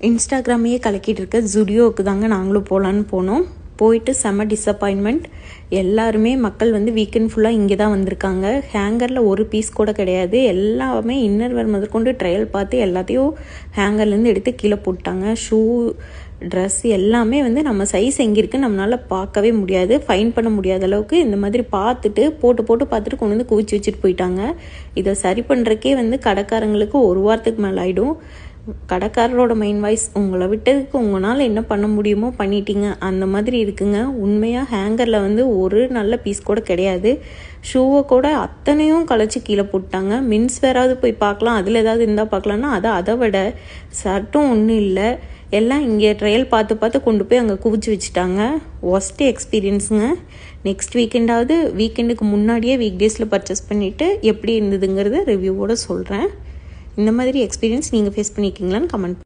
இன்ஸ்டாகிராமையே கலக்கிட்டு இருக்க ஜுடியோவுக்கு தாங்க நாங்களும் போகலான்னு போனோம். போயிட்டு செம்ம டிசப்பாயின்மெண்ட். எல்லாருமே மக்கள் வந்து வீக்கெண்ட் ஃபுல்லாக இங்கே தான் வந்திருக்காங்க. ஹேங்கரில் ஒரு பீஸ் கூட கிடையாது. எல்லாமே இன்னர்வேர் முதற்கொண்டு ட்ரையல் பார்த்து எல்லாத்தையும் ஹேங்கர்லேருந்து எடுத்து கீழே போட்டாங்க. ஷூ, ட்ரெஸ் எல்லாமே வந்து நம்ம சைஸ் எங்கே இருக்குன்னு நம்மளால் பார்க்கவே முடியாது. ஃபைன் பண்ண முடியாத அளவுக்கு இந்த மாதிரி பார்த்துட்டு போட்டு பார்த்துட்டு கொண்டு வந்து குவிச்சு வச்சுட்டு போயிட்டாங்க. இதை சரி பண்ணுறக்கே வந்து கடைக்காரங்களுக்கு ஒரு வாரத்துக்கு மேலே ஆகிடும். கடைக்காரரோட மெயின் வாய்ஸ், உங்களை விட்டதுக்கு உங்களால் என்ன பண்ண முடியுமோ பண்ணிட்டீங்க, அந்த மாதிரி இருக்குங்க. உண்மையாக ஹேங்கரில் வந்து ஒரு நல்ல பீஸ் கூட கிடையாது. ஷூவை கூட அத்தனையும் களைச்சி கீழே போட்டாங்க. மின்ஸ் வேறாவது போய் பார்க்கலாம், அதில் ஏதாவது இருந்தால் பார்க்கலான்னா அதை விட சட்டும் ஒன்றும் இல்லை. எல்லாம் இங்கே ட்ரையல் பார்த்து கொண்டு போய் அங்கே குவிச்சு வச்சுட்டாங்க. ஒஸ்ட் எக்ஸ்பீரியன்ஸுங்க. நெக்ஸ்ட் வீக்கெண்டுக்கு முன்னாடியே வீக் டேஸில் பர்ச்சேஸ் பண்ணிவிட்டு எப்படி இருந்ததுங்கிறத ரிவ்யூவோடு சொல்கிறேன். இந்த மாதிரி எக்ஸ்பீரியன்ஸ் நீங்கள் ஃபேஸ் பண்ணியிருக்கீங்களான்னு கமெண்ட்